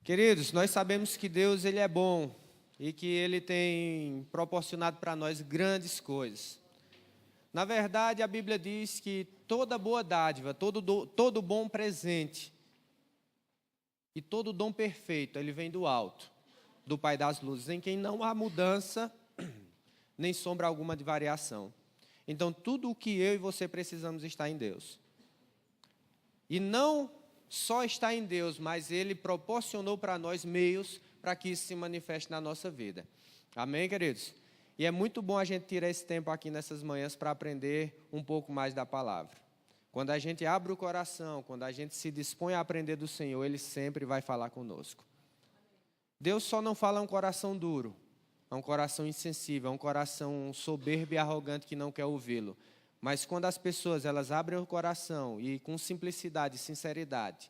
Queridos, nós sabemos que Deus ele é bom e que Ele tem proporcionado para nós grandes coisas. Na verdade, a Bíblia diz que toda boa dádiva, todo bom presente e todo dom perfeito, ele vem do alto, do Pai das luzes, em quem não há mudança, nem sombra alguma de variação. Então, tudo o que eu e você precisamos está em Deus. E não só está em Deus, mas Ele proporcionou para nós meios para que isso se manifeste na nossa vida. Amém, queridos? E é muito bom a gente tirar esse tempo aqui nessas manhãs para aprender um pouco mais da palavra. Quando a gente abre o coração, quando a gente se dispõe a aprender do Senhor, Ele sempre vai falar conosco. Deus só não fala a um coração duro, a um coração insensível, a um coração soberbo e arrogante que não quer ouvi-lo. Mas quando as pessoas elas abrem o coração e com simplicidade e sinceridade,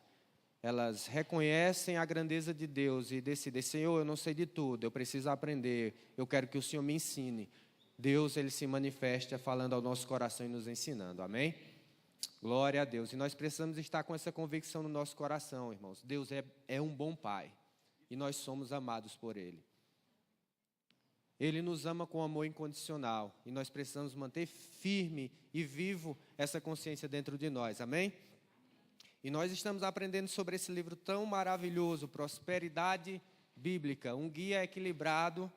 elas reconhecem a grandeza de Deus e decidem, Senhor, eu não sei de tudo, eu preciso aprender, eu quero que o Senhor me ensine. Deus, Ele se manifesta falando ao nosso coração e nos ensinando, amém? Glória a Deus. E nós precisamos estar com essa convicção no nosso coração, irmãos. Deus é um bom Pai e nós somos amados por Ele. Ele nos ama com amor incondicional e nós precisamos manter firme e vivo essa consciência dentro de nós, amém? E nós estamos aprendendo sobre esse livro tão maravilhoso, Prosperidade Bíblica, um guia equilibrado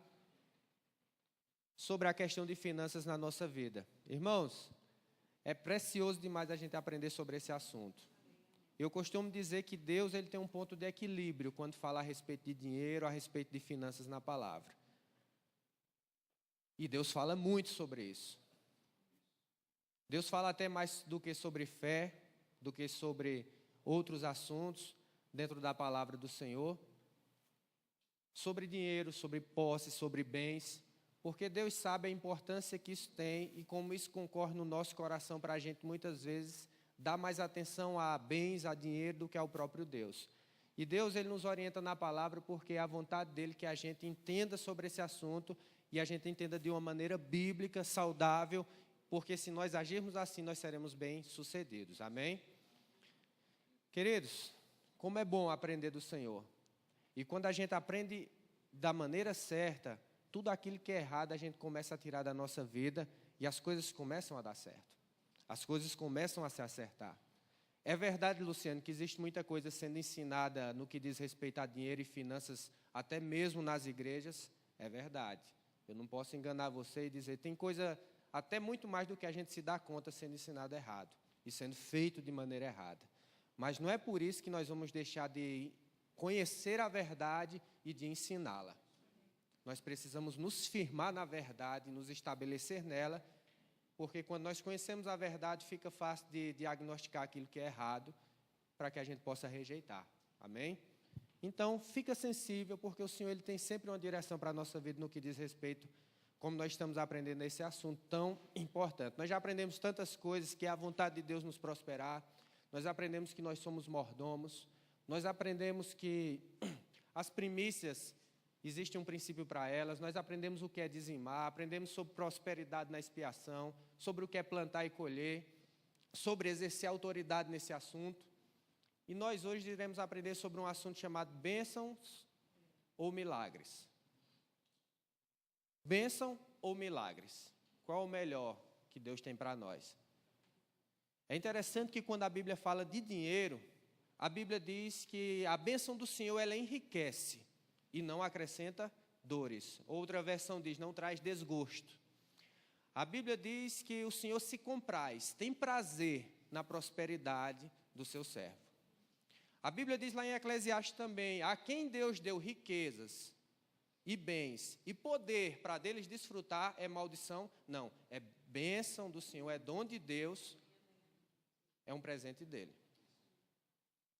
sobre a questão de finanças na nossa vida. Irmãos, é precioso demais a gente aprender sobre esse assunto. Eu costumo dizer que Deus ele tem um ponto de equilíbrio quando fala a respeito de dinheiro, a respeito de finanças na palavra. E Deus fala muito sobre isso. Deus fala até mais do que sobre fé, do que sobre outros assuntos dentro da palavra do Senhor. Sobre dinheiro, sobre posse, sobre bens. Porque Deus sabe a importância que isso tem e como isso concorre no nosso coração para a gente muitas vezes dar mais atenção a bens, a dinheiro do que ao próprio Deus. E Deus ele nos orienta na palavra porque é a vontade dele que a gente entenda sobre esse assunto e a gente entenda de uma maneira bíblica, saudável, porque se nós agirmos assim, nós seremos bem-sucedidos. Amém? Queridos, como é bom aprender do Senhor. E quando a gente aprende da maneira certa, tudo aquilo que é errado a gente começa a tirar da nossa vida e as coisas começam a dar certo. As coisas começam a se acertar. É verdade, Luciano, que existe muita coisa sendo ensinada no que diz respeito a dinheiro e finanças, até mesmo nas igrejas. É verdade. Eu não posso enganar você e dizer, tem coisa até muito mais do que a gente se dá conta sendo ensinado errado e sendo feito de maneira errada. Mas não é por isso que nós vamos deixar de conhecer a verdade e de ensiná-la. Nós precisamos nos firmar na verdade, nos estabelecer nela, porque quando nós conhecemos a verdade, fica fácil de diagnosticar aquilo que é errado, para que a gente possa rejeitar. Amém? Então, fica sensível, porque o Senhor ele tem sempre uma direção para a nossa vida no que diz respeito, como nós estamos aprendendo esse assunto tão importante. Nós já aprendemos tantas coisas, que é a vontade de Deus nos prosperar, nós aprendemos que nós somos mordomos, nós aprendemos que as primícias, existe um princípio para elas, nós aprendemos o que é dizimar, aprendemos sobre prosperidade na expiação, sobre o que é plantar e colher, sobre exercer autoridade nesse assunto. E nós hoje iremos aprender sobre um assunto chamado bênçãos ou milagres. Bênção ou milagres? Qual o melhor que Deus tem para nós? É interessante que quando a Bíblia fala de dinheiro, a Bíblia diz que a bênção do Senhor ela enriquece e não acrescenta dores. Outra versão diz, não traz desgosto. A Bíblia diz que o Senhor se compraz, tem prazer na prosperidade do seu servo. A Bíblia diz lá em Eclesiastes também, a quem Deus deu riquezas e bens e poder para deles desfrutar, é maldição? Não, é bênção do Senhor, é dom de Deus, é um presente dele.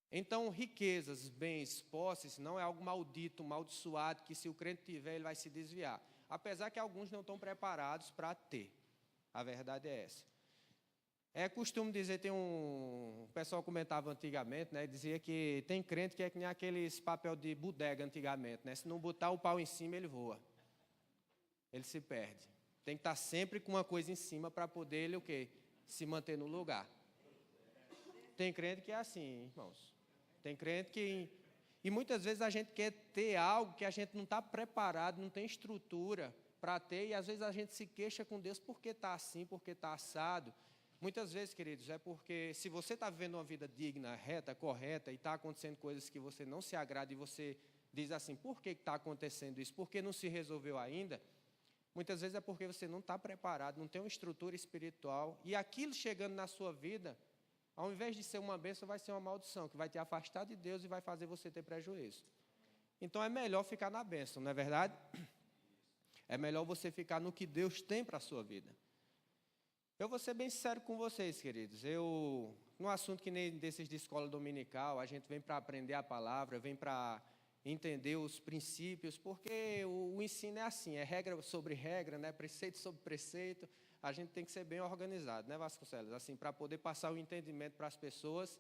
Então, riquezas, bens, posses, não é algo maldito, maldiçoado, que se o crente tiver, ele vai se desviar. Apesar que alguns não estão preparados para ter. A verdade é essa. É costume dizer, o pessoal comentava antigamente, né, dizia que tem crente que é que nem aqueles papel de bodega antigamente, né, se não botar o pau em cima, ele voa. Ele se perde. Tem que estar sempre com uma coisa em cima para poder ele, o quê? Se manter no lugar. Tem crente que é assim, irmãos. Tem crente que E muitas vezes a gente quer ter algo que a gente não está preparado, não tem estrutura para ter, e às vezes a gente se queixa com Deus porque está assim, porque está assado. Muitas vezes, queridos, é porque se você está vivendo uma vida digna, reta, correta, e está acontecendo coisas que você não se agrada, e você diz assim, por que está acontecendo isso? Por que não se resolveu ainda? Muitas vezes é porque você não está preparado, não tem uma estrutura espiritual, e aquilo chegando na sua vida, ao invés de ser uma bênção, vai ser uma maldição, que vai te afastar de Deus e vai fazer você ter prejuízo. Então é melhor ficar na bênção, não é verdade? É melhor você ficar no que Deus tem para a sua vida. Eu vou ser bem sincero com vocês, queridos. Num assunto que nem desses de escola dominical, a gente vem para aprender a palavra, vem para entender os princípios, porque o ensino é assim, é regra sobre regra, né? Preceito sobre preceito. A gente tem que ser bem organizado, né, Vasconcelos? Assim, para poder passar o entendimento para as pessoas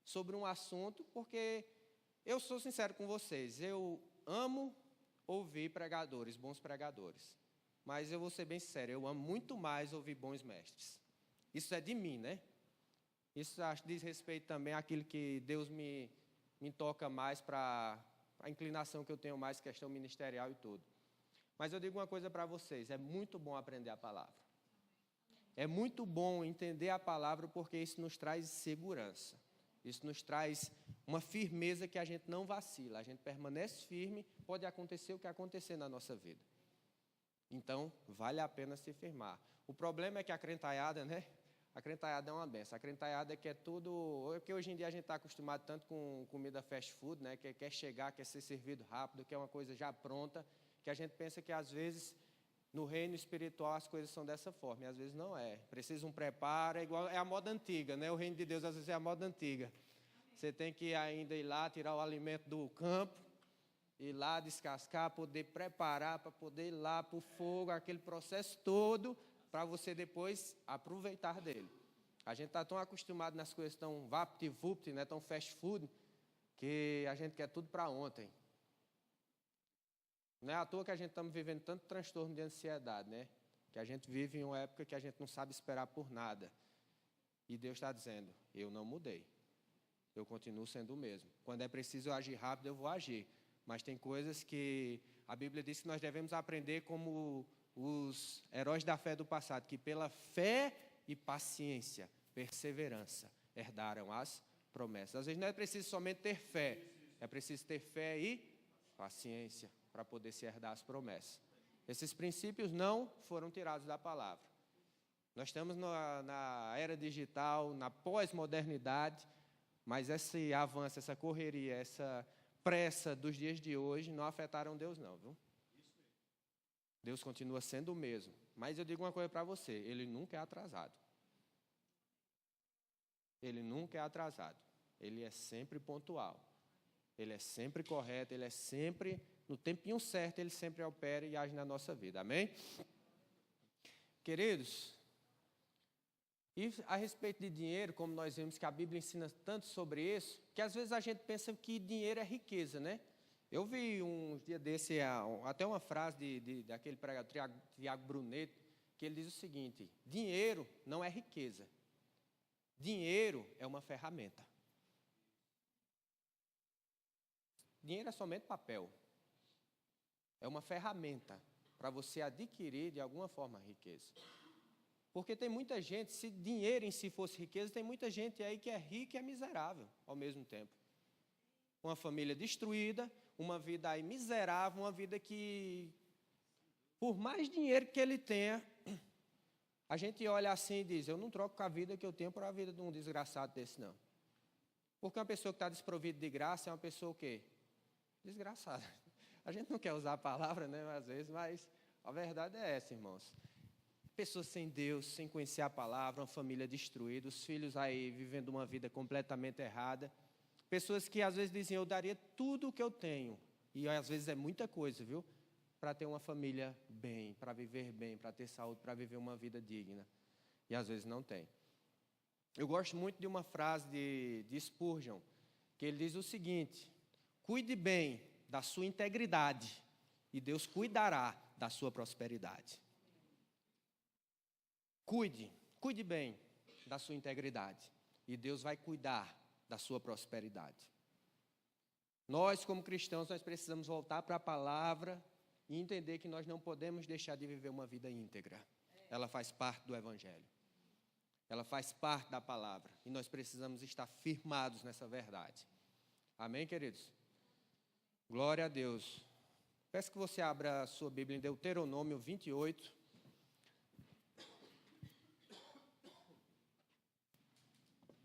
sobre um assunto, porque eu sou sincero com vocês, eu amo ouvir pregadores, bons pregadores. Mas eu vou ser bem sincero, eu amo muito mais ouvir bons mestres. Isso é de mim, né? Isso diz respeito também àquilo que Deus me toca mais para a inclinação que eu tenho mais, questão ministerial e tudo. Mas eu digo uma coisa para vocês, é muito bom aprender a palavra. É muito bom entender a palavra porque isso nos traz segurança. Isso nos traz uma firmeza que a gente não vacila, a gente permanece firme, pode acontecer o que acontecer na nossa vida. Então, vale a pena se firmar. O problema é que a crentaiada, né? A crentaiada é uma benção. A crentaiada que é tudo... Porque hoje em dia a gente está acostumado tanto com comida fast food, né? Que quer chegar, quer ser servido rápido, que é uma coisa já pronta, que a gente pensa que às vezes no reino espiritual as coisas são dessa forma, e às vezes não é. Precisa um preparo, é a moda antiga, né? O reino de Deus às vezes é a moda antiga. Você tem que ainda ir lá, tirar o alimento do campo, ir lá descascar, poder preparar, para poder ir lá para o fogo, aquele processo todo, para você depois aproveitar dele. A gente está tão acostumado nas coisas tão vapt-vupt, né, tão fast food, que a gente quer tudo para ontem. Não é à toa que a gente estamos vivendo tanto transtorno de ansiedade, né? Que a gente vive em uma época que a gente não sabe esperar por nada. E Deus está dizendo, eu não mudei. Eu continuo sendo o mesmo. Quando é preciso eu agir rápido, eu vou agir. Mas tem coisas que a Bíblia diz que nós devemos aprender como os heróis da fé do passado, que pela fé e paciência, perseverança, herdaram as promessas. Às vezes não é preciso somente ter fé, é preciso ter fé e paciência para poder se herdar as promessas. Esses princípios não foram tirados da palavra. Nós estamos na era digital, na pós-modernidade, mas esse avanço, essa correria, essa pressa dos dias de hoje não afetaram Deus não, viu? Deus continua sendo o mesmo. Mas eu digo uma coisa para você, Ele nunca é atrasado. Ele nunca é atrasado. Ele é sempre pontual. Ele é sempre correto, Ele é sempre, no tempinho certo, Ele sempre opera e age na nossa vida. Amém? Queridos, e a respeito de dinheiro, como nós vemos que a Bíblia ensina tanto sobre isso, que às vezes a gente pensa que dinheiro é riqueza, né? Eu vi uns dias desse, até uma frase daquele pregador, Tiago Brunet, que ele diz o seguinte, dinheiro não é riqueza, dinheiro é uma ferramenta. Dinheiro é somente papel, é uma ferramenta para você adquirir de alguma forma a riqueza. Porque tem muita gente, se dinheiro em si fosse riqueza, tem muita gente aí que é rica e é miserável ao mesmo tempo. Uma família destruída, uma vida aí miserável, uma vida que, por mais dinheiro que ele tenha, a gente olha assim e diz, eu não troco a vida que eu tenho por a vida de um desgraçado desse, não. Porque uma pessoa que está desprovida de graça é uma pessoa o quê? Desgraçada. A gente não quer usar a palavra, né, às vezes, mas a verdade é essa, irmãos. Pessoas sem Deus, sem conhecer a palavra, uma família destruída, os filhos aí vivendo uma vida completamente errada. Pessoas que às vezes dizem, eu daria tudo o que eu tenho. E às vezes é muita coisa, viu? Para ter uma família bem, para viver bem, para ter saúde, para viver uma vida digna. E às vezes não tem. Eu gosto muito de uma frase de Spurgeon, que ele diz o seguinte, cuide bem da sua integridade e Deus cuidará da sua prosperidade. Cuide bem da sua integridade e Deus vai cuidar da sua prosperidade. Nós, como cristãos, nós precisamos voltar para a palavra e entender que nós não podemos deixar de viver uma vida íntegra. Ela faz parte do Evangelho. Ela faz parte da palavra. E nós precisamos estar firmados nessa verdade. Amém, queridos? Glória a Deus. Peço que você abra a sua Bíblia em Deuteronômio 28.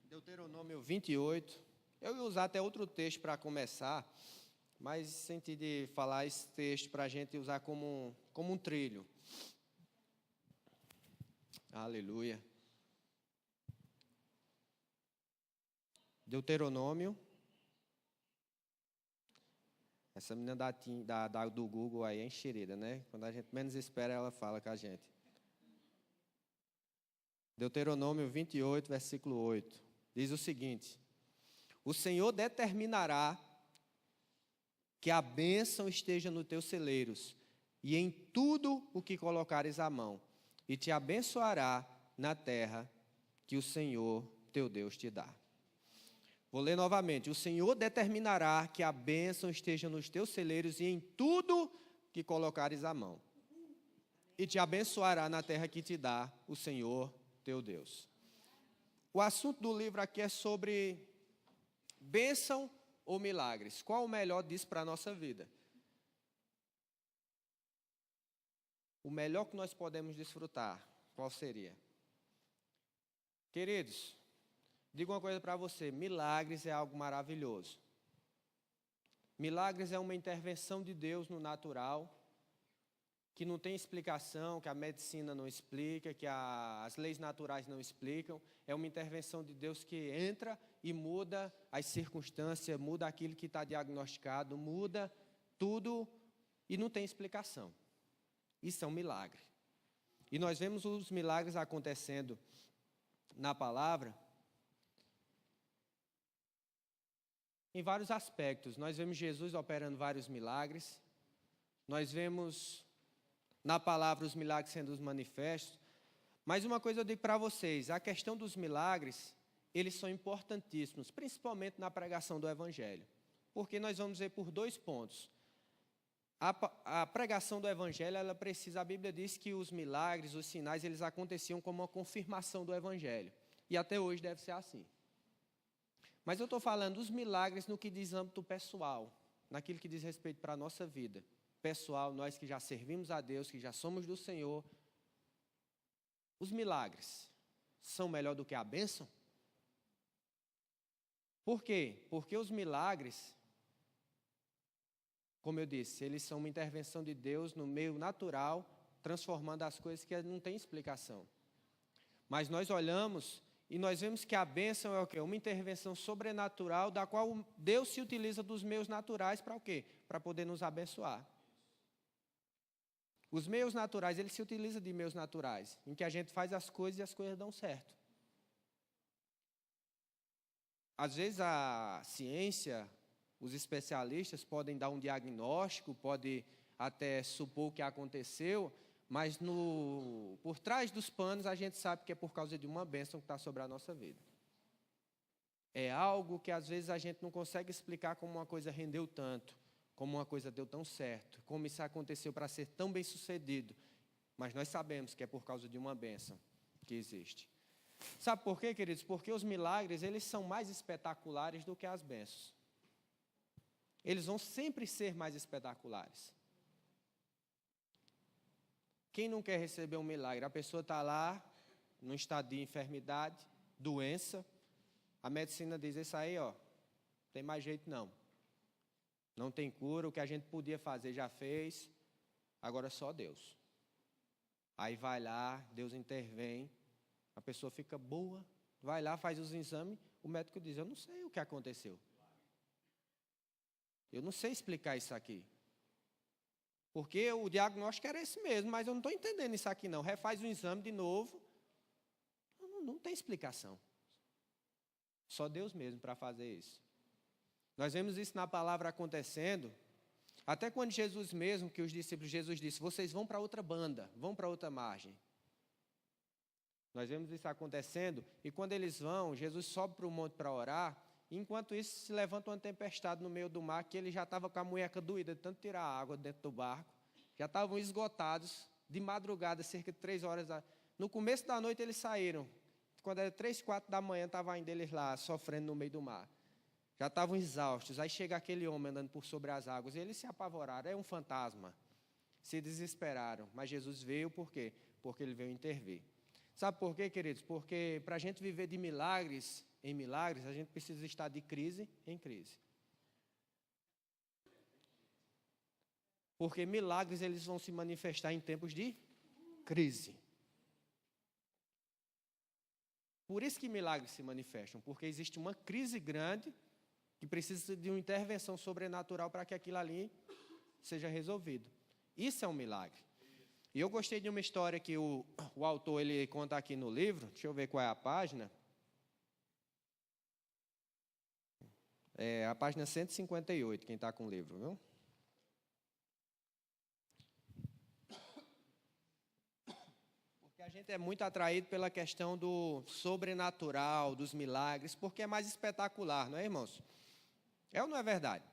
Deuteronômio 28. Eu ia usar até outro texto para começar, mas senti de falar esse texto para a gente usar como um trilho. Aleluia. Deuteronômio. Essa menina do Google aí é enxerida, né? Quando a gente menos espera, ela fala com a gente. Deuteronômio 28, versículo 8. Diz o seguinte: o Senhor determinará que a bênção esteja nos teus celeiros e em tudo o que colocares a mão, e te abençoará na terra que o Senhor teu Deus te dá. Vou ler novamente. O Senhor determinará que a bênção esteja nos teus celeiros e em tudo que colocares a mão, e te abençoará na terra que te dá o Senhor teu Deus. O assunto do livro aqui é sobre bênção ou milagres. Qual o melhor disso para a nossa vida? O melhor que nós podemos desfrutar, qual seria? Queridos, digo uma coisa para você: milagres é algo maravilhoso. Milagres é uma intervenção de Deus no natural, que não tem explicação, que a medicina não explica, que as leis naturais não explicam. É uma intervenção de Deus que entra e muda as circunstâncias, muda aquilo que está diagnosticado, muda tudo e não tem explicação. Isso é um milagre. E nós vemos os milagres acontecendo na palavra em vários aspectos. Nós vemos Jesus operando vários milagres. Nós vemos na palavra os milagres sendo manifestos. Mas uma coisa eu digo para vocês: a questão dos milagres, eles são importantíssimos, principalmente na pregação do Evangelho. Porque nós vamos ver por 2 pontos. A pregação do Evangelho, ela precisa, a Bíblia diz que os milagres, os sinais, eles aconteciam como uma confirmação do Evangelho. E até hoje deve ser assim. Mas eu estou falando dos milagres no que diz âmbito pessoal, naquilo que diz respeito para a nossa vida pessoal, nós que já servimos a Deus, que já somos do Senhor. Os milagres são melhor do que a bênção? Por quê? Porque os milagres, como eu disse, eles são uma intervenção de Deus no meio natural, transformando as coisas que não tem explicação. Mas nós olhamos e nós vemos que a bênção é o quê? Uma intervenção sobrenatural, da qual Deus se utiliza dos meios naturais para o quê? Para poder nos abençoar. Os meios naturais, eles se utilizam de meios naturais, em que a gente faz as coisas e as coisas dão certo. Às vezes a ciência, os especialistas podem dar um diagnóstico, podem até supor o que aconteceu, mas por trás dos panos a gente sabe que é por causa de uma bênção que está sobre a nossa vida. É algo que às vezes a gente não consegue explicar como uma coisa rendeu tanto, como uma coisa deu tão certo, como isso aconteceu para ser tão bem sucedido. Mas nós sabemos que é por causa de uma bênção que existe. Sabe por quê, queridos? Porque os milagres, eles são mais espetaculares do que as bênçãos. Eles vão sempre ser mais espetaculares. Quem não quer receber um milagre? A pessoa está lá, num estado de enfermidade, doença. A medicina diz: isso aí, ó, não tem mais jeito não. Não tem cura, o que a gente podia fazer já fez, agora só Deus. Aí vai lá, Deus intervém, a pessoa fica boa, vai lá, faz os exames, o médico diz: eu não sei o que aconteceu. Eu não sei explicar isso aqui. Porque o diagnóstico era esse mesmo, mas eu não estou entendendo isso aqui não. Refaz o exame de novo, não tem explicação. Só Deus mesmo para fazer isso. Nós vemos isso na palavra acontecendo, até quando Jesus mesmo, que os discípulos, Jesus disse: vocês vão para outra banda, vão para outra margem. Nós vemos isso acontecendo, e quando eles vão, Jesus sobe para o monte para orar, Enquanto isso, se levanta uma tempestade no meio do mar, que ele já estava com a munheca doída de tanto tirar a água dentro do barco. Já estavam esgotados, de madrugada, cerca de 3 horas. No começo da noite eles saíram. Quando era 3, 4 da manhã, estava ainda eles lá, sofrendo no meio do mar. Já estavam exaustos. Aí chega aquele homem andando por sobre as águas. E eles se apavoraram. É um fantasma. Se desesperaram. Mas Jesus veio por quê? Porque ele veio intervir. Sabe por quê, queridos? Porque para a gente viver de milagres em milagres, a gente precisa estar de crise em crise. Porque milagres eles vão se manifestar em tempos de crise. Por isso que milagres se manifestam, porque existe uma crise grande que precisa de uma intervenção sobrenatural para que aquilo ali seja resolvido. Isso é um milagre. E eu gostei de uma história que o autor ele conta aqui no livro. Deixa eu ver qual é a página. É a página 158, quem está com o livro, viu? Porque a gente é muito atraído pela questão do sobrenatural, dos milagres, porque é mais espetacular, não é, irmãos? É ou não é verdade?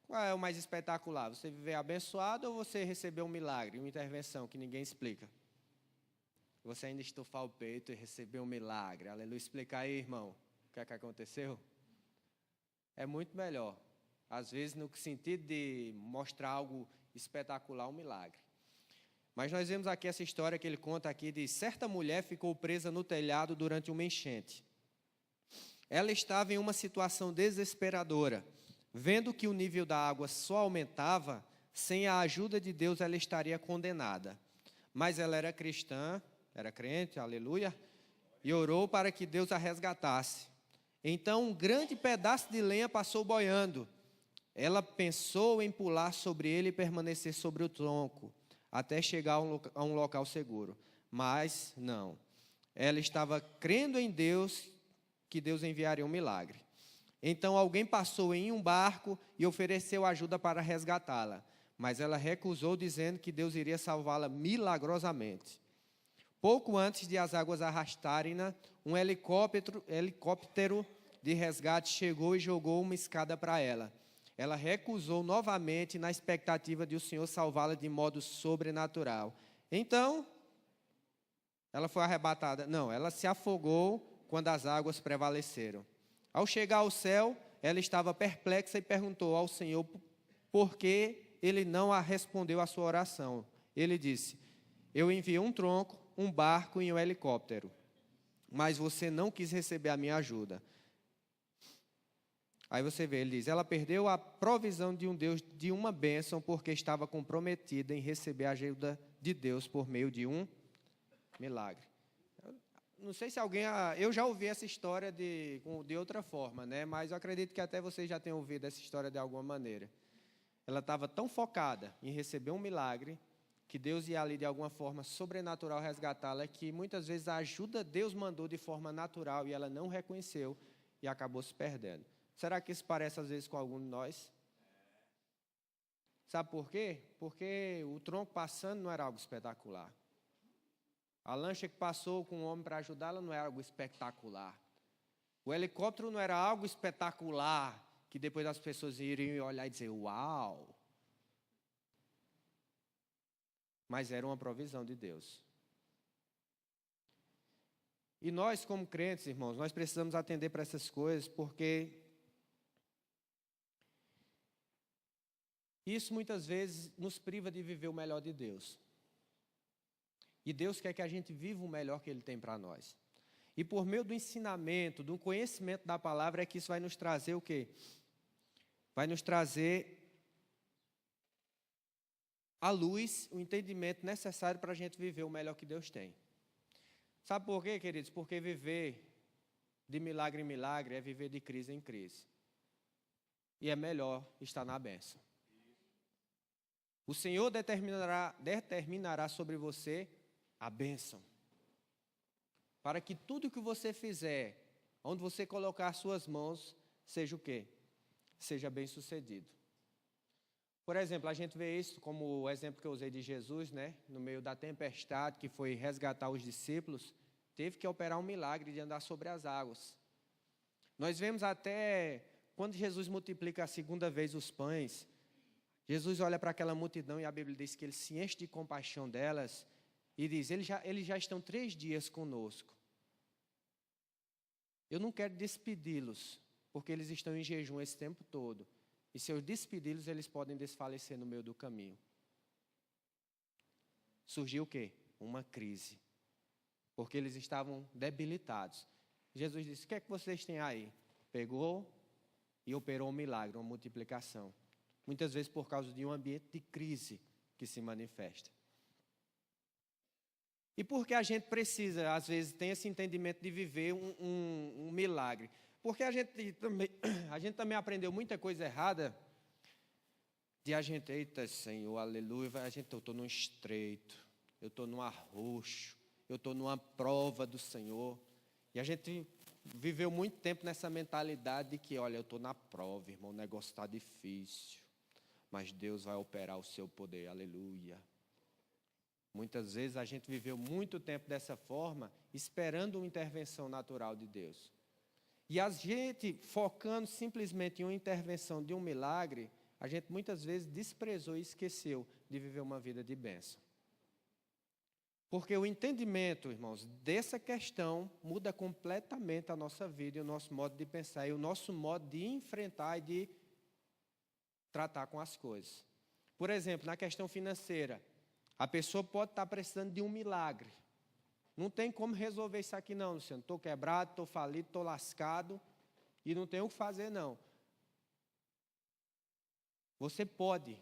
Qual é o mais espetacular? Você viver abençoado ou você receber um milagre, uma intervenção que ninguém explica? Você ainda estufar o peito e receber um milagre. Aleluia. Explica aí, irmão, o que é que aconteceu? É muito melhor. Às vezes, no sentido de mostrar algo espetacular, um milagre. Mas nós vemos aqui essa história que ele conta aqui de certa mulher ficou presa no telhado durante uma enchente. Ela estava em uma situação desesperadora. Vendo que o nível da água só aumentava, sem a ajuda de Deus ela estaria condenada. Mas ela era cristã, era crente, aleluia, e orou para que Deus a resgatasse. Então um grande pedaço de lenha passou boiando. Ela pensou em pular sobre ele e permanecer sobre o tronco, até chegar a um local seguro. Mas não. Ela estava crendo em Deus, que Deus enviaria um milagre. Então alguém passou em um barco e ofereceu ajuda para resgatá-la. Mas ela recusou, dizendo que Deus iria salvá-la milagrosamente. Pouco antes de as águas arrastarem-na, um helicóptero de resgate chegou e jogou uma escada para ela. Ela recusou novamente, na expectativa de o Senhor salvá-la de modo sobrenatural. Então, ela foi arrebatada. Não, ela se afogou quando as águas prevaleceram. Ao chegar ao céu, ela estava perplexa e perguntou ao Senhor por que ele não a respondeu à sua oração. Ele disse: eu enviei um tronco, um barco e um helicóptero, mas você não quis receber a minha ajuda. Aí você vê, ele diz, ela perdeu a provisão de um Deus, de uma bênção, porque estava comprometida em receber a ajuda de Deus por meio de um milagre. Não sei se alguém... Eu já ouvi essa história de outra forma, né? Mas eu acredito que até vocês já tenham ouvido essa história de alguma maneira. Ela estava tão focada em receber um milagre, que Deus ia ali de alguma forma sobrenatural resgatá-la, que muitas vezes a ajuda Deus mandou de forma natural e ela não reconheceu e acabou se perdendo. Será que isso parece às vezes com algum de nós? Sabe por quê? Porque o tronco passando não era algo espetacular. A lancha que passou com o homem para ajudá-la não era algo espetacular. O helicóptero não era algo espetacular, que depois as pessoas iriam olhar e dizer, uau! Mas era uma provisão de Deus. E nós, como crentes, irmãos, nós precisamos atender para essas coisas, porque isso muitas vezes nos priva de viver o melhor de Deus. E Deus quer que a gente viva o melhor que Ele tem para nós. E por meio do ensinamento, do conhecimento da palavra, é que isso vai nos trazer o quê? Vai nos trazer à luz o entendimento necessário para a gente viver o melhor que Deus tem. Sabe por quê, queridos? Porque viver de milagre em milagre é viver de crise em crise. E é melhor estar na bênção. O Senhor determinará sobre você a bênção. Para que tudo que você fizer, onde você colocar as suas mãos, seja o quê? Seja bem sucedido. Por exemplo, a gente vê isso como o exemplo que eu usei de Jesus, né? No meio da tempestade, que foi resgatar os discípulos, teve que operar um milagre de andar sobre as águas. Nós vemos até quando Jesus multiplica a segunda vez os pães, Jesus olha para aquela multidão e a Bíblia diz que ele se enche de compaixão delas e diz, eles já estão 3 dias conosco. Eu não quero despedi-los, porque eles estão em jejum esse tempo todo. E se eu despedi-los, eles podem desfalecer no meio do caminho. Surgiu o quê? Uma crise. Porque eles estavam debilitados. Jesus disse, o que é que vocês têm aí? Pegou e operou um milagre, uma multiplicação. Muitas vezes por causa de um ambiente de crise que se manifesta. E por que a gente precisa, às vezes, tem esse entendimento de viver um milagre? Porque a gente também aprendeu muita coisa errada de a gente, eita Senhor, aleluia, eu estou num estreito, eu estou num arroxo, eu estou numa prova do Senhor. E a gente viveu muito tempo nessa mentalidade de que, olha, eu estou na prova, irmão, o negócio está difícil, mas Deus vai operar o seu poder, aleluia. Muitas vezes a gente viveu muito tempo dessa forma, esperando uma intervenção natural de Deus. E a gente, focando simplesmente em uma intervenção de um milagre, a gente muitas vezes desprezou e esqueceu de viver uma vida de bênção. Porque o entendimento, irmãos, dessa questão muda completamente a nossa vida e o nosso modo de pensar e o nosso modo de enfrentar e de tratar com as coisas. Por exemplo, na questão financeira, a pessoa pode estar precisando de um milagre. Não tem como resolver isso aqui não, Luciano. Estou quebrado, estou falido, estou lascado e não tenho o que fazer não. Você pode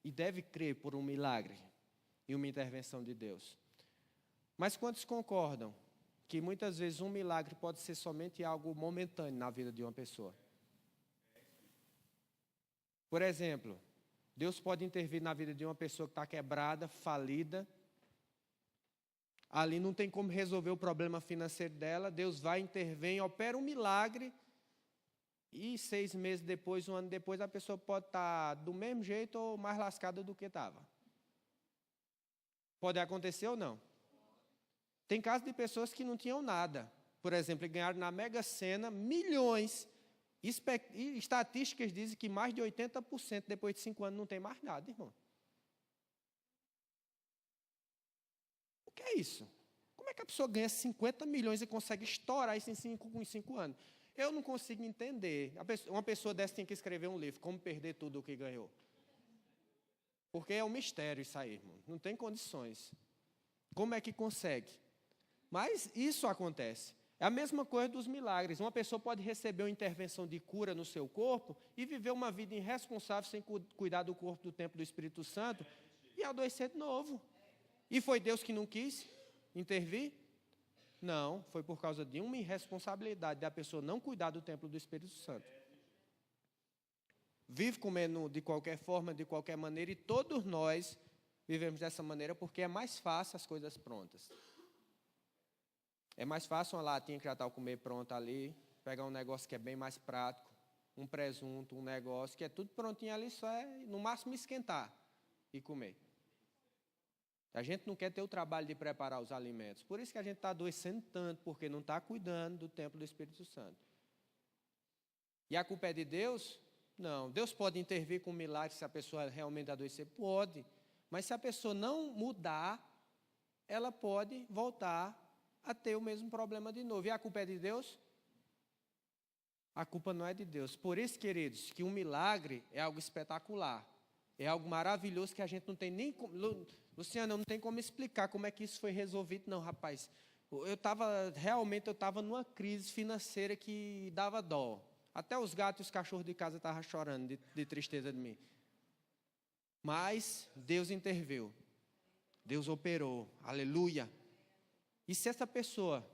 e deve crer por um milagre e uma intervenção de Deus. Mas quantos concordam que muitas vezes um milagre pode ser somente algo momentâneo na vida de uma pessoa? Por exemplo, Deus pode intervir na vida de uma pessoa que está quebrada, falida. Ali não tem como resolver o problema financeiro dela. Deus vai, intervém, opera um milagre. E 6 meses depois, 1 ano depois, a pessoa pode estar do mesmo jeito ou mais lascada do que estava. Pode acontecer ou não? Tem casos de pessoas que não tinham nada. Por exemplo, ganharam na Mega Sena milhões. E estatísticas dizem que mais de 80% depois de 5 anos não tem mais nada, irmão. O que é isso? Como é que a pessoa ganha 50 milhões e consegue estourar isso em 5 anos? Eu não consigo entender. Uma pessoa dessa tem que escrever um livro, Como Perder Tudo o que Ganhou. Porque é um mistério isso aí, irmão. Não tem condições. Como é que consegue? Mas isso acontece. É a mesma coisa dos milagres. Uma pessoa pode receber uma intervenção de cura no seu corpo e viver uma vida irresponsável sem cuidar do corpo do templo do Espírito Santo e adoecer de novo. E foi Deus que não quis intervir? Não, foi por causa de uma irresponsabilidade da pessoa não cuidar do templo do Espírito Santo. Vive comendo de qualquer forma, de qualquer maneira, e todos nós vivemos dessa maneira porque é mais fácil as coisas prontas. É mais fácil uma latinha que já está o comer pronto ali, pegar um negócio que é bem mais prático, um presunto, um negócio que é tudo prontinho ali, só é no máximo esquentar e comer. A gente não quer ter o trabalho de preparar os alimentos. Por isso que a gente está adoecendo tanto, porque não está cuidando do templo do Espírito Santo. E a culpa é de Deus? Não. Deus pode intervir com um milagre se a pessoa realmente adoecer? Pode. Mas se a pessoa não mudar, ela pode voltar a ter o mesmo problema de novo. E a culpa é de Deus? A culpa não é de Deus. Por isso, queridos, que um milagre é algo espetacular. É algo maravilhoso que a gente não tem nem como... Luciano, eu não tenho como explicar como é que isso foi resolvido, não, rapaz. Eu estava numa crise financeira que dava dó. Até os gatos e os cachorros de casa estavam chorando de tristeza de mim. Mas Deus interveio. Deus operou. Aleluia. E se essa pessoa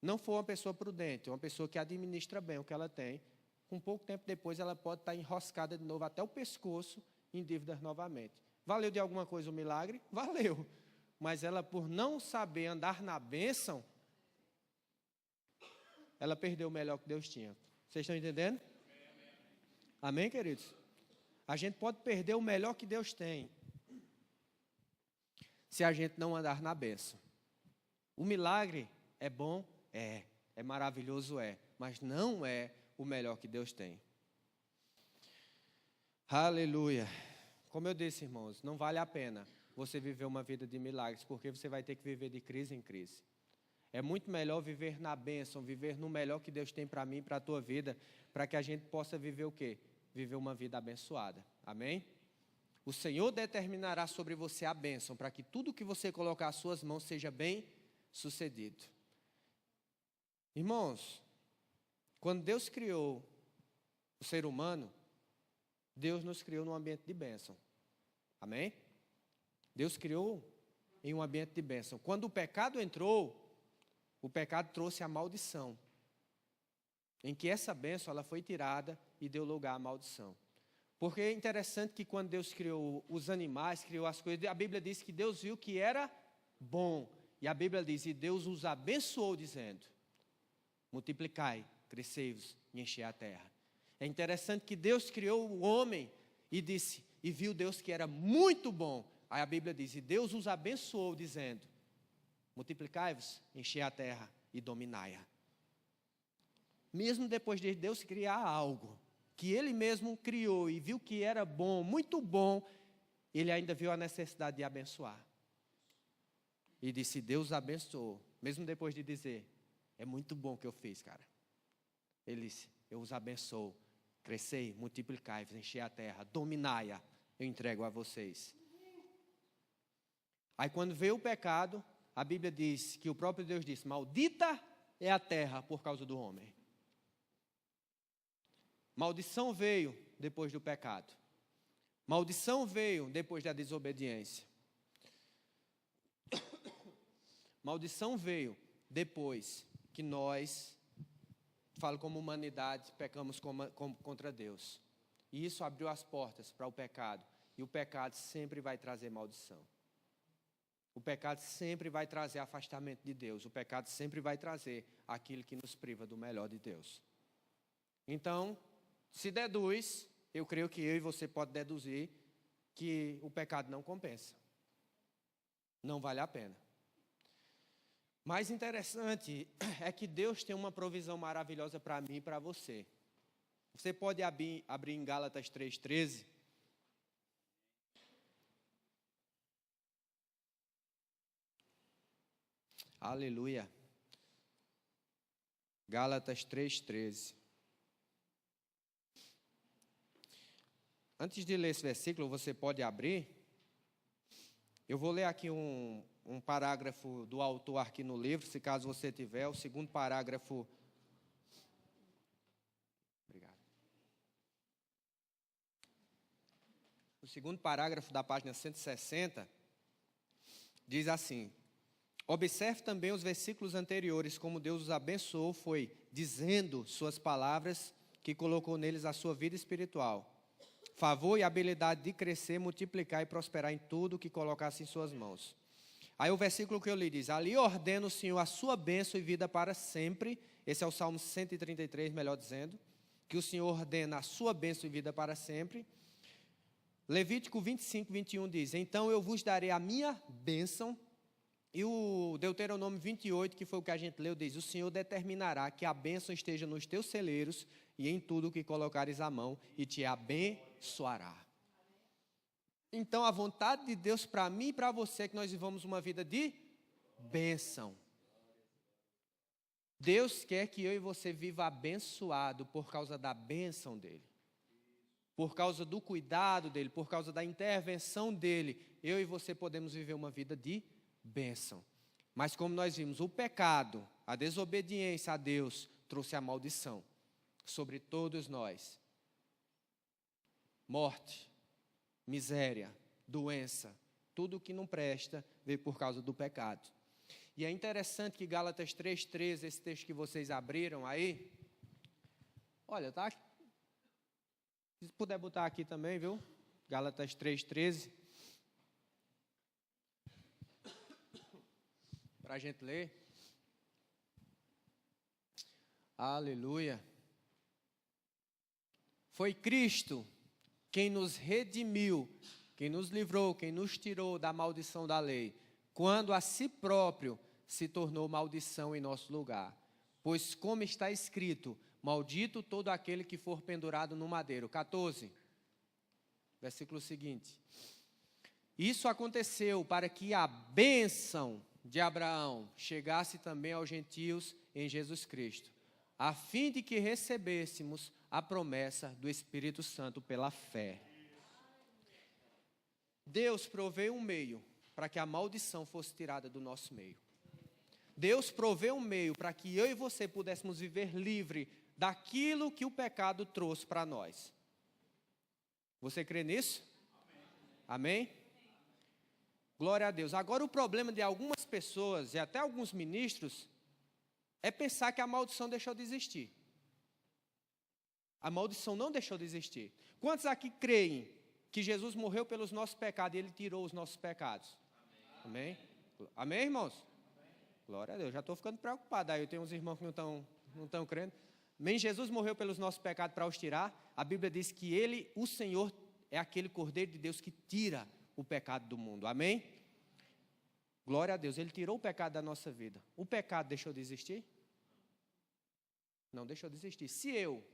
não for uma pessoa prudente, uma pessoa que administra bem o que ela tem, com pouco tempo depois ela pode estar enroscada de novo até o pescoço em dívidas novamente. Valeu de alguma coisa o milagre? Valeu. Mas ela, por não saber andar na bênção, ela perdeu o melhor que Deus tinha. Vocês estão entendendo? Amém, queridos? A gente pode perder o melhor que Deus tem se a gente não andar na bênção. O milagre é bom? É. É maravilhoso? É. mas não é o melhor que Deus tem. Aleluia. Como eu disse, irmãos, não vale a pena você viver uma vida de milagres, porque você vai ter que viver de crise em crise. É muito melhor viver na bênção, viver no melhor que Deus tem para mim e para a tua vida, para que a gente possa viver o quê? Viver uma vida abençoada. Amém? O Senhor determinará sobre você a bênção, para que tudo que você colocar às suas mãos seja bem sucedido. Irmãos, quando Deus criou o ser humano, Deus nos criou num ambiente de bênção. Amém? Deus criou em um ambiente de bênção. Quando o pecado entrou, o pecado trouxe a maldição, em que essa bênção ela foi tirada e deu lugar à maldição. Porque é interessante que quando Deus criou os animais, criou as coisas, a Bíblia diz que Deus viu que era bom. E a Bíblia diz, e Deus os abençoou dizendo, multiplicai, crescei-vos e enchei a terra. É interessante que Deus criou o homem e disse, e viu Deus que era muito bom. Aí a Bíblia diz, e Deus os abençoou dizendo, multiplicai-vos, enchei a terra e dominai-a. Mesmo depois de Deus criar algo que Ele mesmo criou e viu que era bom, muito bom, Ele ainda viu a necessidade de abençoar. E disse, Deus abençoou, mesmo depois de dizer, é muito bom o que eu fiz, cara. Ele disse, eu os abençoo, crescei, multiplicai-vos, enchei a terra, dominai-a, eu entrego a vocês. Aí quando veio o pecado, a Bíblia diz que o próprio Deus disse, maldita é a terra por causa do homem. Maldição veio depois do pecado. Maldição veio depois da desobediência. Maldição veio depois que nós, falo como humanidade, pecamos contra Deus. E isso abriu as portas para o pecado. E o pecado sempre vai trazer maldição. O pecado sempre vai trazer afastamento de Deus. O pecado sempre vai trazer aquilo que nos priva do melhor de Deus. Então, se deduz, eu creio que eu e você pode deduzir que o pecado não compensa. Não vale a pena. Mais interessante é que Deus tem uma provisão maravilhosa para mim e para você. Você pode abrir em Gálatas 3,13. Aleluia. Gálatas 3,13. Antes de ler esse versículo, você pode abrir. Eu vou ler aqui um parágrafo do autor aqui no livro, se caso você tiver, o segundo parágrafo. Obrigado. O segundo parágrafo da página 160 diz assim: observe também os versículos anteriores, como Deus os abençoou, foi dizendo suas palavras, que colocou neles a sua vida espiritual. Favor e habilidade de crescer, multiplicar e prosperar em tudo que colocasse em suas mãos. Aí o versículo que eu li diz, ali ordena o Senhor a sua bênção e vida para sempre. Esse é o Salmo 133, melhor dizendo, que o Senhor ordena a sua bênção e vida para sempre. Levítico 25, 21 diz, então eu vos darei a minha bênção. E o Deuteronômio 28, que foi o que a gente leu, diz, o Senhor determinará que a bênção esteja nos teus celeiros e em tudo que colocares a mão e te abençoará. Então, a vontade de Deus para mim e para você é que nós vivamos uma vida de bênção. Deus quer que eu e você viva abençoado por causa da bênção dEle. Por causa do cuidado dEle, por causa da intervenção dEle, eu e você podemos viver uma vida de bênção. Mas como nós vimos, o pecado, a desobediência a Deus, trouxe a maldição sobre todos nós. Morte, miséria, doença, tudo que não presta veio por causa do pecado. E é interessante que Gálatas 3,13, esse texto que vocês abriram aí, olha, tá? Se puder botar aqui também, viu? Gálatas 3,13. Para a gente ler. Aleluia. Foi Cristo quem nos redimiu, quem nos livrou, quem nos tirou da maldição da lei, quando a si próprio se tornou maldição em nosso lugar, Pois como está escrito, maldito todo aquele que for pendurado no madeiro. 14, versículo seguinte. Isso aconteceu para que a bênção de Abraão chegasse também aos gentios em Jesus Cristo, a fim de que recebêssemos a promessa do Espírito Santo pela fé. Deus proveu um meio para que a maldição fosse tirada do nosso meio. Deus proveu um meio para que eu e você pudéssemos viver livre daquilo que o pecado trouxe para nós. Você crê nisso? Amém? Glória a Deus. Agora o problema de algumas pessoas e até alguns ministros é pensar que a maldição deixou de existir. A maldição não deixou de existir. Quantos aqui creem que Jesus morreu pelos nossos pecados e Ele tirou os nossos pecados? Amém? Amém, irmãos? Amém. Glória a Deus. Já estou ficando preocupado. Aí eu tenho uns irmãos que não estão crendo. Amém? Jesus morreu pelos nossos pecados para os tirar. A Bíblia diz que Ele, o Senhor, é aquele Cordeiro de Deus que tira o pecado do mundo. Amém? Glória a Deus. Ele tirou o pecado da nossa vida. O pecado deixou de existir? Não deixou de existir. Se eu,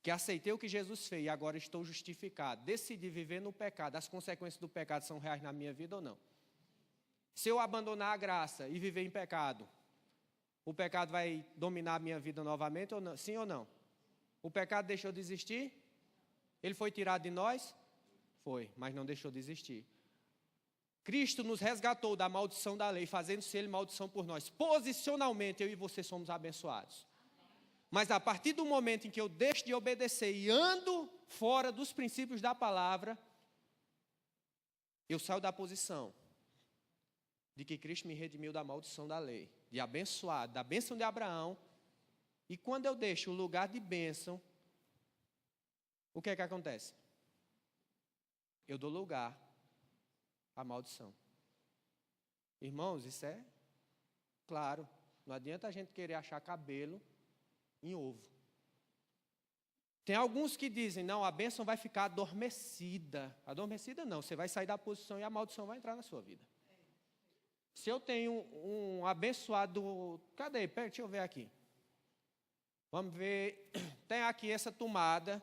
que aceitei o que Jesus fez e agora estou justificado, decidi viver no pecado, as consequências do pecado são reais na minha vida ou não? Se eu abandonar a graça e viver em pecado, o pecado vai dominar a minha vida novamente ou não? Sim ou não? O pecado deixou de existir? Ele foi tirado de nós? Foi, mas não deixou de existir. Cristo nos resgatou da maldição da lei, fazendo-se Ele maldição por nós. Posicionalmente, eu e você somos abençoados. Mas a partir do momento em que eu deixo de obedecer e ando fora dos princípios da palavra, eu saio da posição de que Cristo me redimiu da maldição da lei, de abençoado, da bênção de Abraão. E quando eu deixo o lugar de bênção, o que é que acontece? Eu dou lugar à maldição. Irmãos, isso é claro. Não adianta a gente querer achar cabelo em ovo. Tem alguns que dizem, não, a bênção vai ficar adormecida. Adormecida não, você vai sair da posição e a maldição vai entrar na sua vida. Se eu tenho um abençoado... Cadê? Deixa eu ver aqui. Vamos ver. Tem aqui essa tomada.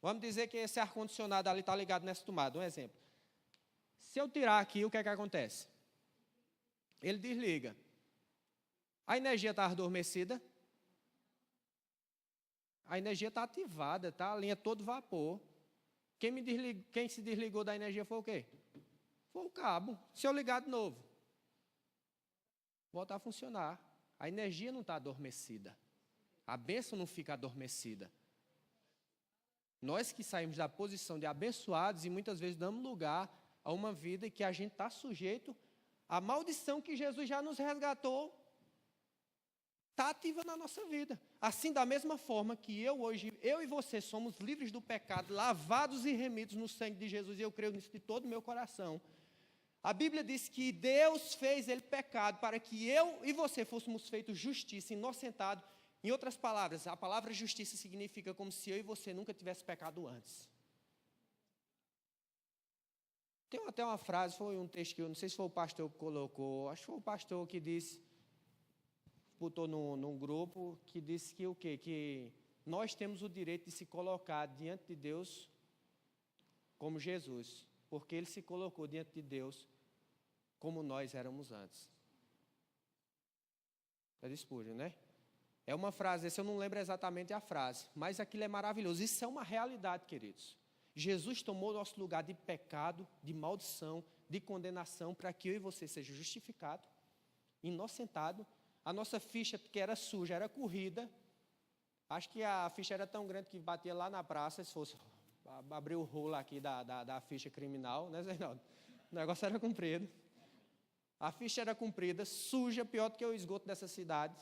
Vamos dizer que esse ar-condicionado ali está ligado nessa tomada. Um exemplo. Se eu tirar aqui, o que é que acontece? Ele desliga. A energia está adormecida. A energia está ativada, tá? A linha todo vapor. Quem se desligou da energia foi o quê? Foi o cabo. Se eu ligar de novo, volta a funcionar. A energia não está adormecida. A bênção não fica adormecida. Nós que saímos da posição de abençoados e muitas vezes damos lugar a uma vida que a gente está sujeito à maldição que Jesus já nos resgatou, está ativa na nossa vida. Assim, da mesma forma que eu e você somos livres do pecado, lavados e remidos no sangue de Jesus, e eu creio nisso de todo o meu coração. A Bíblia diz que Deus fez ele pecado para que eu e você fôssemos feitos justiça, inocentados. Em outras palavras, a palavra justiça significa como se eu e você nunca tivesse pecado antes. Tem até uma frase, foi um texto que eu não sei se foi o pastor que colocou, acho que foi o pastor que disse, botou num grupo, que disse que o quê? Que nós temos o direito de se colocar diante de Deus como Jesus, porque Ele se colocou diante de Deus como nós éramos antes. É de Spurgeon, né? É uma frase, essa eu não lembro exatamente a frase, mas aquilo é maravilhoso. Isso é uma realidade, queridos. Jesus tomou o nosso lugar de pecado, de maldição, de condenação, para que eu e você seja justificado, inocentado. A nossa ficha, que era suja, era corrida. Acho que a ficha era tão grande que batia lá na praça, se fosse abrir o rolo aqui da ficha criminal, né, Zé? O negócio era comprido. A ficha era comprida, suja, pior do que o esgoto dessa cidade.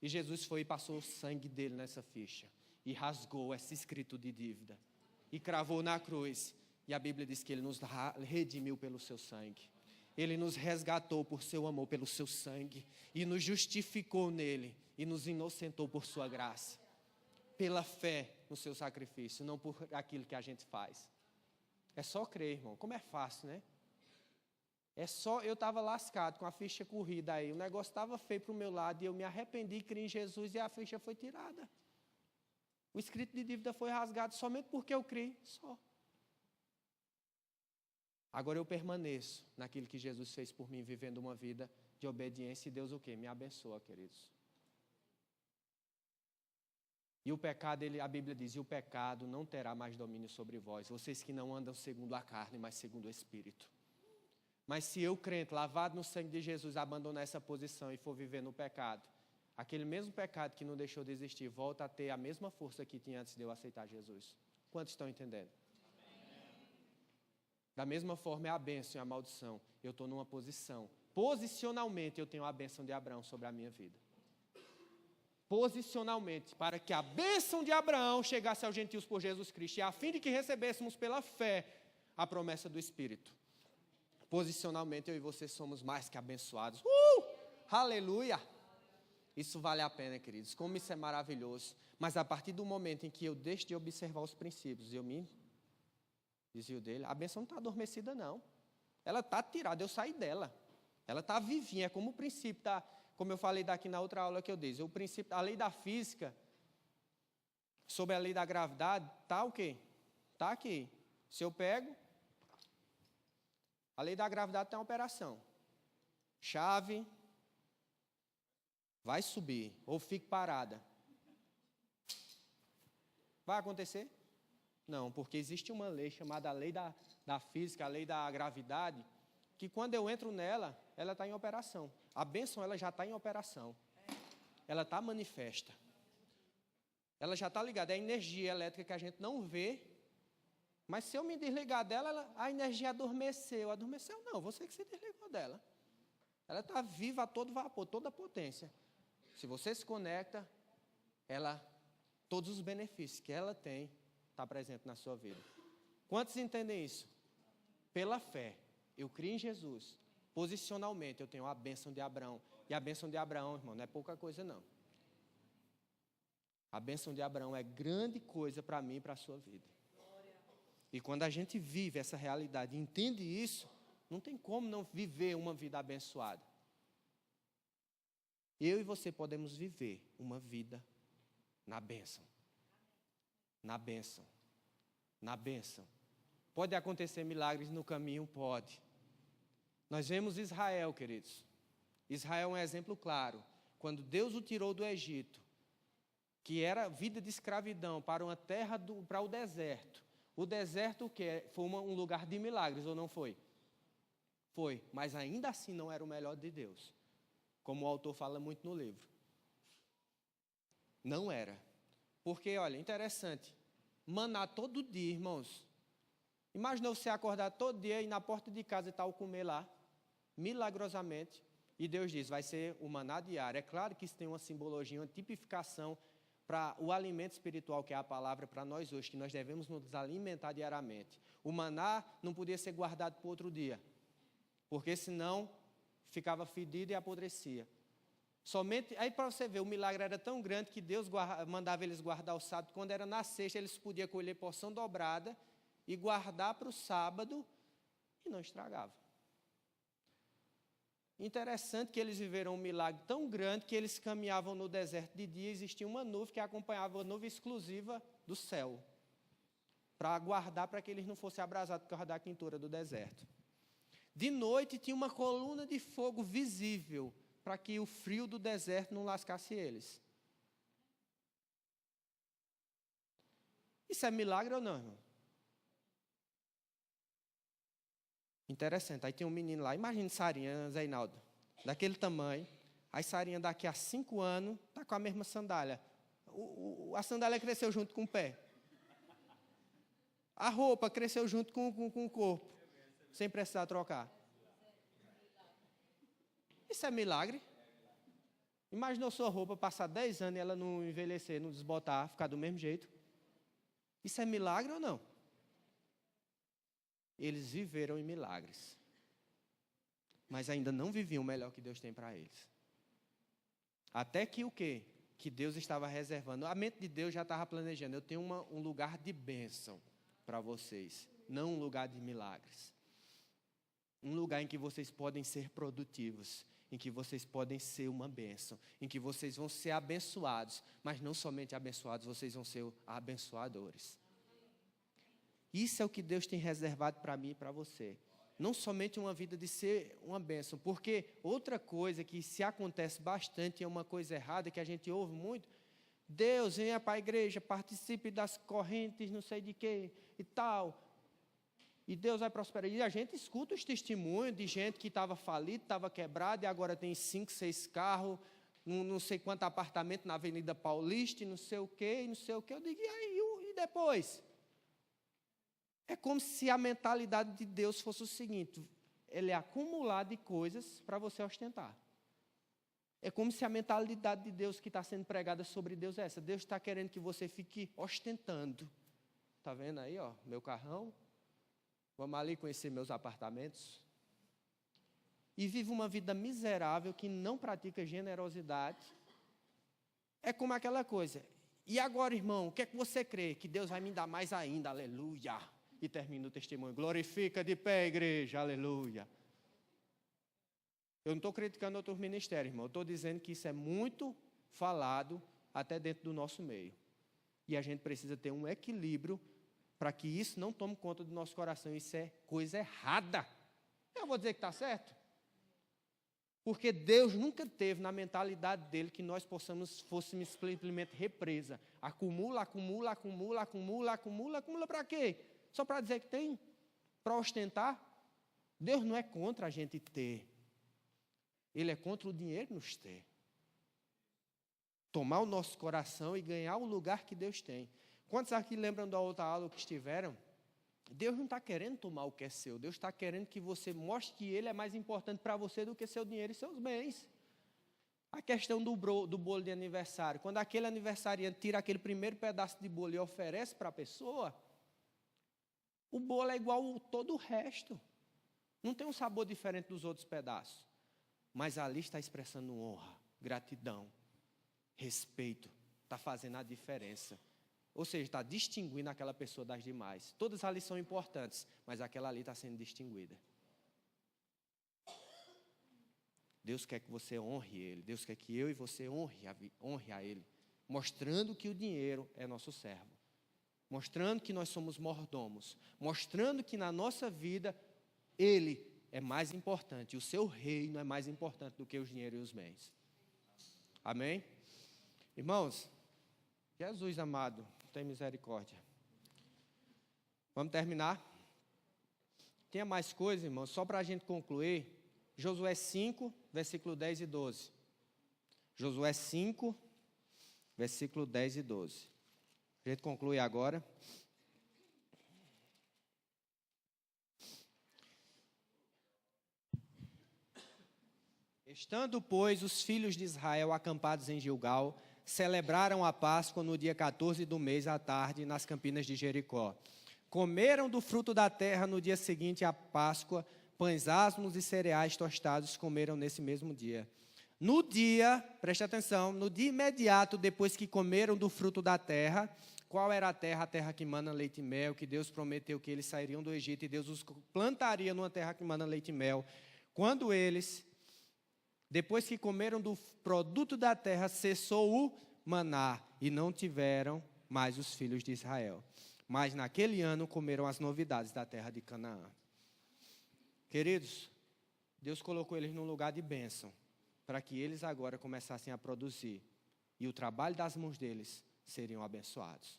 E Jesus foi e passou o sangue dele nessa ficha. E rasgou esse escrito de dívida. E cravou na cruz. E a Bíblia diz que ele nos redimiu pelo seu sangue. Ele nos resgatou por seu amor, pelo seu sangue. E nos justificou nele. E nos inocentou por sua graça. Pela fé no seu sacrifício, não por aquilo que a gente faz. É só crer, irmão. Como é fácil, né? É só, eu estava lascado, com a ficha corrida aí, o negócio estava feio para o meu lado, e eu me arrependi, criei em Jesus, e a ficha foi tirada. O escrito de dívida foi rasgado somente porque eu criei, só. Agora eu permaneço naquilo que Jesus fez por mim, vivendo uma vida de obediência, e Deus o quê? Me abençoa, queridos. E o pecado, a Bíblia diz, e o pecado não terá mais domínio sobre vós, vocês que não andam segundo a carne, mas segundo o Espírito. Mas se eu, crente, lavado no sangue de Jesus, abandonar essa posição e for viver no pecado, aquele mesmo pecado que não deixou de existir, volta a ter a mesma força que tinha antes de eu aceitar Jesus. Quantos estão entendendo? Da mesma forma é a bênção e a maldição. Eu estou numa posição. Posicionalmente eu tenho a bênção de Abraão sobre a minha vida. Posicionalmente, para que a bênção de Abraão chegasse aos gentios por Jesus Cristo, e a fim de que recebêssemos pela fé a promessa do Espírito. Posicionalmente eu e você somos mais que abençoados. Aleluia! Isso vale a pena, queridos. Como isso é maravilhoso. Mas a partir do momento em que eu deixo de observar os princípios e eu me desvio dele, a bênção não está adormecida, não. Ela está tirada, eu saí dela. Ela está vivinha, é como o princípio da, como eu falei daqui na outra aula que eu dei. O princípio, a lei da física, sobre a lei da gravidade, está o quê? Está aqui. Se eu pego, a lei da gravidade tem uma operação. Chave, vai subir, ou fique parada. Vai acontecer? Não, porque existe uma lei chamada a lei da física, a lei da gravidade, que quando eu entro nela, ela está em operação. A bênção, ela já está em operação. Ela está manifesta. Ela já está ligada. É a energia elétrica que a gente não vê, mas se eu me desligar dela, a energia adormeceu. Adormeceu não, você que se desligou dela. Ela está viva a todo vapor, toda a potência. Se você se conecta, todos os benefícios que ela tem, está presente na sua vida. Quantos entendem isso? Pela fé, eu creio em Jesus. Posicionalmente, eu tenho a bênção de Abraão. E a bênção de Abraão, irmão, não é pouca coisa, não. A bênção de Abraão é grande coisa para mim e para a sua vida. E quando a gente vive essa realidade e entende isso, não tem como não viver uma vida abençoada. Eu e você podemos viver uma vida na bênção. Na bênção. Na bênção. Pode acontecer milagres no caminho? Pode. Nós vemos Israel, queridos. Israel é um exemplo claro. Quando Deus o tirou do Egito, que era vida de escravidão, para uma terra, para o deserto. O deserto, o quê? Foi um lugar de milagres, ou não foi? Foi, mas ainda assim não era o melhor de Deus. Como o autor fala muito no livro. Não era. Porque, olha, interessante. Maná todo dia, irmãos. Imaginou você acordar todo dia e ir na porta de casa e tal, comer lá, milagrosamente. E Deus diz, vai ser o maná diário. É claro que isso tem uma simbologia, uma tipificação para o alimento espiritual, que é a palavra para nós hoje, que nós devemos nos alimentar diariamente. O maná não podia ser guardado para outro dia, porque senão ficava fedido e apodrecia. Somente, aí para você ver, o milagre era tão grande que Deus mandava eles guardar o sábado. Quando era na sexta, eles podiam colher porção dobrada e guardar para o sábado e não estragava. Interessante que eles viveram um milagre tão grande que eles caminhavam no deserto de dia, existia uma nuvem que acompanhava, a nuvem exclusiva do céu, para guardar, para que eles não fossem abrasados por causa da quentura do deserto. De noite tinha uma coluna de fogo visível, para que o frio do deserto não lascasse eles. Isso é milagre ou não, irmão? Interessante, aí tem um menino lá, imagina Sarinha, Zé Inaldo, daquele tamanho, aí Sarinha daqui a 5 anos, está com a mesma sandália. A sandália cresceu junto com o pé. A roupa cresceu junto com o corpo, sem precisar trocar. Isso é milagre. Imaginou sua roupa passar 10 anos e ela não envelhecer, não desbotar, ficar do mesmo jeito? Isso é milagre ou não? Eles viveram em milagres, mas ainda não viviam o melhor que Deus tem para eles. Até que o quê? Que Deus estava reservando. A mente de Deus já estava planejando. Eu tenho um lugar de bênção para vocês, não um lugar de milagres. Um lugar em que vocês podem ser produtivos, em que vocês podem ser uma bênção, em que vocês vão ser abençoados, mas não somente abençoados, vocês vão ser abençoadores. Isso é o que Deus tem reservado para mim e para você. Não somente uma vida de ser uma bênção, porque outra coisa que se acontece bastante, é uma coisa errada, que a gente ouve muito: Deus, venha para a igreja, participe das correntes, não sei de quê e tal, e Deus vai prosperar. E a gente escuta os testemunhos de gente que estava falido, estava quebrado, e agora tem 5, 6 carros, não sei quanto apartamento na Avenida Paulista, e não sei o quê, e não sei o quê. Eu digo, e depois? É como se a mentalidade de Deus fosse o seguinte: ele é acumular de coisas para você ostentar. É como se a mentalidade de Deus que está sendo pregada sobre Deus é essa. Deus está querendo que você fique ostentando. Está vendo aí, ó, meu carrão? Vamos ali conhecer meus apartamentos. E vive uma vida miserável que não pratica generosidade. É como aquela coisa: e agora, irmão, o que é que você crê? Que Deus vai me dar mais ainda, aleluia. E termina o testemunho: glorifica de pé, igreja, aleluia. Eu não estou criticando outros ministérios, irmão. Eu estou dizendo que isso é muito falado até dentro do nosso meio. E a gente precisa ter um equilíbrio para que isso não tome conta do nosso coração. Isso é coisa errada. Eu vou dizer que está certo. Porque Deus nunca teve na mentalidade dele que nós fôssemos simplesmente represa. Acumula, acumula, acumula, acumula, acumula, acumula para quê? Só para dizer que tem? Para ostentar? Deus não é contra a gente ter. Ele é contra o dinheiro nos ter. Tomar o nosso coração e ganhar o lugar que Deus tem. Quantos aqui lembram da outra aula que estiveram? Deus não está querendo tomar o que é seu. Deus está querendo que você mostre que Ele é mais importante para você do que seu dinheiro e seus bens. A questão do bolo de aniversário. Quando aquele aniversariante tira aquele primeiro pedaço de bolo e oferece para a pessoa, o bolo é igual a todo o resto. Não tem um sabor diferente dos outros pedaços. Mas ali está expressando honra, gratidão, respeito. Está fazendo a diferença. Ou seja, está distinguindo aquela pessoa das demais. Todas ali são importantes, mas aquela ali está sendo distinguida. Deus quer que você honre Ele. Deus quer que eu e você honre a Ele. Mostrando que o dinheiro é nosso servo. Mostrando que nós somos mordomos. Mostrando que na nossa vida, Ele é mais importante. O seu reino é mais importante do que o dinheiro e os bens. Amém? Irmãos, Jesus amado, tem misericórdia. Vamos terminar? Tinha mais coisa, irmãos, só para a gente concluir. Josué 5, versículo 10 e 12. Josué 5, versículo 10 e 12. A gente conclui agora. Estando, pois, os filhos de Israel acampados em Gilgal, celebraram a Páscoa no dia 14 do mês à tarde, nas campinas de Jericó. Comeram do fruto da terra no dia seguinte à Páscoa, pães asmos e cereais tostados comeram nesse mesmo dia. No dia, preste atenção, no dia imediato depois que comeram do fruto da terra, qual era a terra? A terra que mana leite e mel, que Deus prometeu que eles sairiam do Egito e Deus os plantaria numa terra que mana leite e mel. Quando eles, depois que comeram do produto da terra, cessou o maná e não tiveram mais os filhos de Israel. Mas naquele ano comeram as novidades da terra de Canaã. Queridos, Deus colocou eles num lugar de bênção, para que eles agora começassem a produzir. E o trabalho das mãos deles seriam abençoados.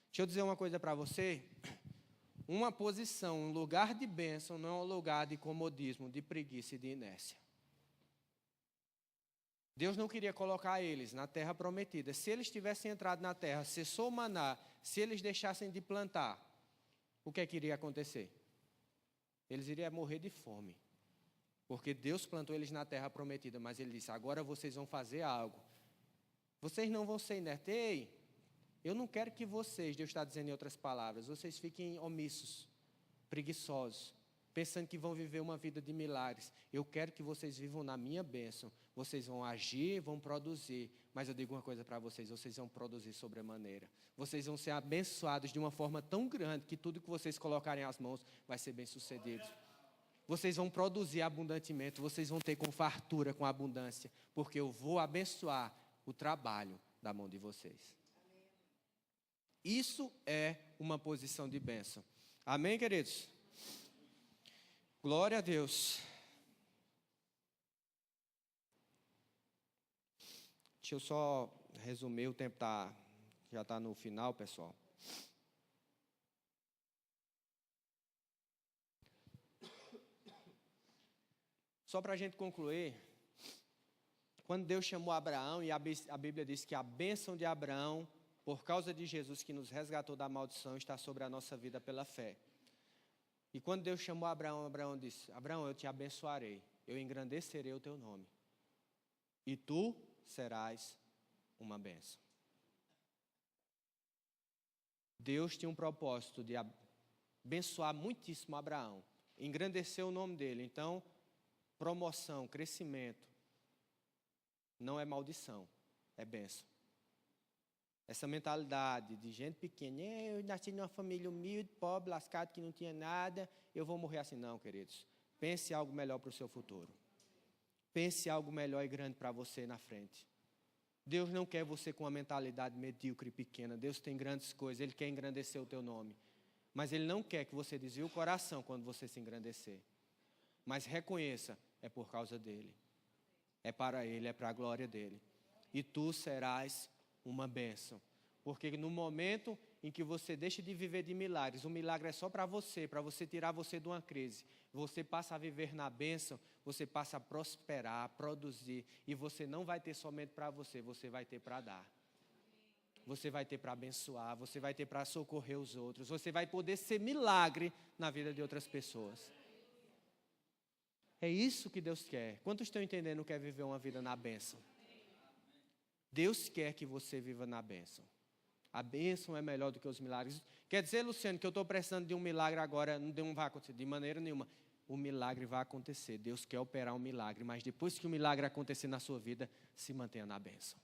Deixa eu dizer uma coisa para você. Uma posição, um lugar de bênção, não é um lugar de comodismo, de preguiça e de inércia. Deus não queria colocar eles na terra prometida. Se eles tivessem entrado na terra, cessou o maná, se eles deixassem de plantar, o que é que iria acontecer? Eles iriam morrer de fome. Porque Deus plantou eles na terra prometida, mas Ele disse: agora vocês vão fazer algo. Vocês não vão ser inertes. Ei, eu não quero que vocês, Deus está dizendo em outras palavras, vocês fiquem omissos, preguiçosos, pensando que vão viver uma vida de milagres. Eu quero que vocês vivam na minha bênção. Vocês vão agir, vão produzir. Mas eu digo uma coisa para vocês: vocês vão produzir sobremaneira. Vocês vão ser abençoados de uma forma tão grande que tudo que vocês colocarem as mãos vai ser bem sucedido. vocês vão produzir abundantemente, vocês vão ter com fartura, com abundância, porque eu vou abençoar o trabalho da mão de vocês. Isso é uma posição de bênção. Amém, queridos? Glória a Deus. Deixa eu só resumir, o tempo já está no final, pessoal. Só para a gente concluir, quando Deus chamou Abraão, e a Bíblia diz que a bênção de Abraão, por causa de Jesus que nos resgatou da maldição, está sobre a nossa vida pela fé. E quando Deus chamou Abraão, Abraão disse: Abraão, eu te abençoarei, eu engrandecerei o teu nome, e tu serás uma bênção. Deus tinha um propósito de abençoar muitíssimo Abraão, engrandecer o nome dele. Então, promoção, crescimento, não é maldição, é bênção. Essa mentalidade de gente pequena, eu nasci numa família humilde, pobre, lascado, que não tinha nada, eu vou morrer assim. Não, queridos. Pense algo melhor para o seu futuro. Pense algo melhor e grande para você na frente. Deus não quer você com uma mentalidade medíocre e pequena. Deus tem grandes coisas, Ele quer engrandecer o teu nome. Mas Ele não quer que você desvie o coração quando você se engrandecer. Mas reconheça, é por causa dEle. É para Ele, é para a glória dEle. E tu serás uma bênção. Porque no momento em que você deixa de viver de milagres, o milagre é só para você tirar você de uma crise. Você passa a viver na bênção, você passa a prosperar, a produzir, e você não vai ter somente para você vai ter para dar. Você vai ter para abençoar, você vai ter para socorrer os outros, você vai poder ser milagre na vida de outras pessoas. É isso que Deus quer. Quantos estão entendendo que é viver uma vida na bênção? Deus quer que você viva na bênção. A bênção é melhor do que os milagres. Quer dizer, Luciano, que eu estou precisando de um milagre agora, não vai acontecer de maneira nenhuma. O milagre vai acontecer. Deus quer operar um milagre, mas depois que o milagre acontecer na sua vida, se mantenha na bênção.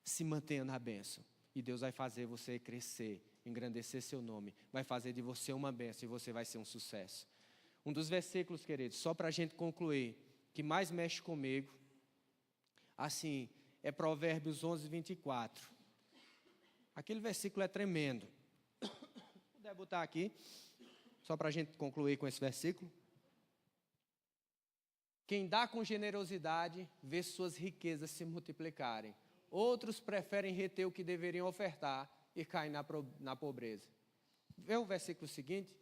Se mantenha na bênção. E Deus vai fazer você crescer, engrandecer seu nome. Vai fazer de você uma bênção e você vai ser um sucesso. Um dos versículos, queridos, só para a gente concluir, que mais mexe comigo, assim, é Provérbios 11, 24. Aquele versículo é tremendo. Se puder botar aqui, só para a gente concluir com esse versículo. Quem dá com generosidade, vê suas riquezas se multiplicarem. Outros preferem reter o que deveriam ofertar e caem na pobreza. Vê o versículo seguinte.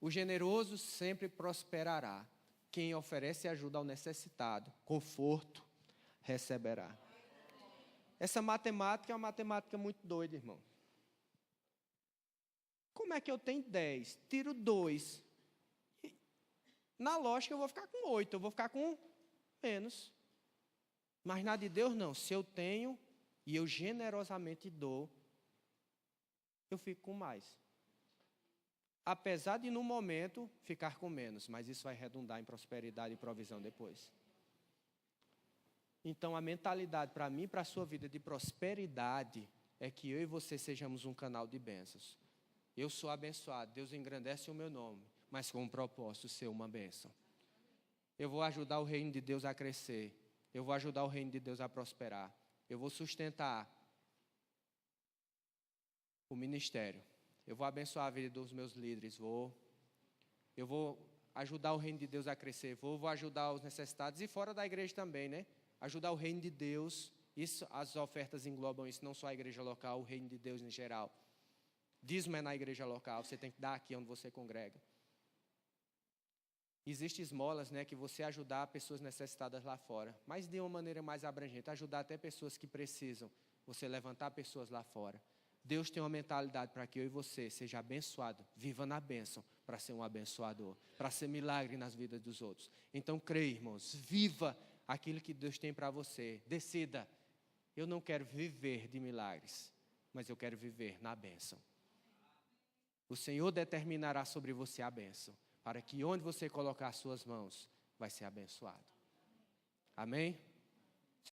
O generoso sempre prosperará. Quem oferece ajuda ao necessitado, conforto, receberá. Essa matemática é uma matemática muito doida, irmão. Como é que eu tenho 10? Tiro 2. Na lógica eu vou ficar com 8, eu vou ficar com menos. Mas na de Deus não. Se eu tenho e eu generosamente dou, eu fico com mais. Apesar de no momento ficar com menos, mas isso vai redundar em prosperidade e provisão depois. Então a mentalidade para mim, para a sua vida de prosperidade, é que eu e você sejamos um canal de bênçãos. Eu sou abençoado, Deus engrandece o meu nome, mas com um propósito, ser uma bênção. Eu vou ajudar o reino de Deus a crescer, eu vou ajudar o reino de Deus a prosperar, eu vou sustentar o ministério. Eu vou abençoar a vida dos meus líderes, eu vou ajudar o reino de Deus a crescer, vou ajudar os necessitados e fora da igreja também, né? Ajudar o reino de Deus, isso, as ofertas englobam isso, não só a igreja local, o reino de Deus em geral. Dízimo é na igreja local, você tem que dar aqui onde você congrega. Existem esmolas, né, que você ajudar pessoas necessitadas lá fora, mas de uma maneira mais abrangente, ajudar até pessoas que precisam, você levantar pessoas lá fora. Deus tem uma mentalidade para que eu e você seja abençoado, viva na bênção, para ser um abençoador, para ser milagre nas vidas dos outros. Então, creia, irmãos, viva aquilo que Deus tem para você. Decida, eu não quero viver de milagres, mas eu quero viver na bênção. O Senhor determinará sobre você a bênção, para que onde você colocar as suas mãos, vai ser abençoado. Amém?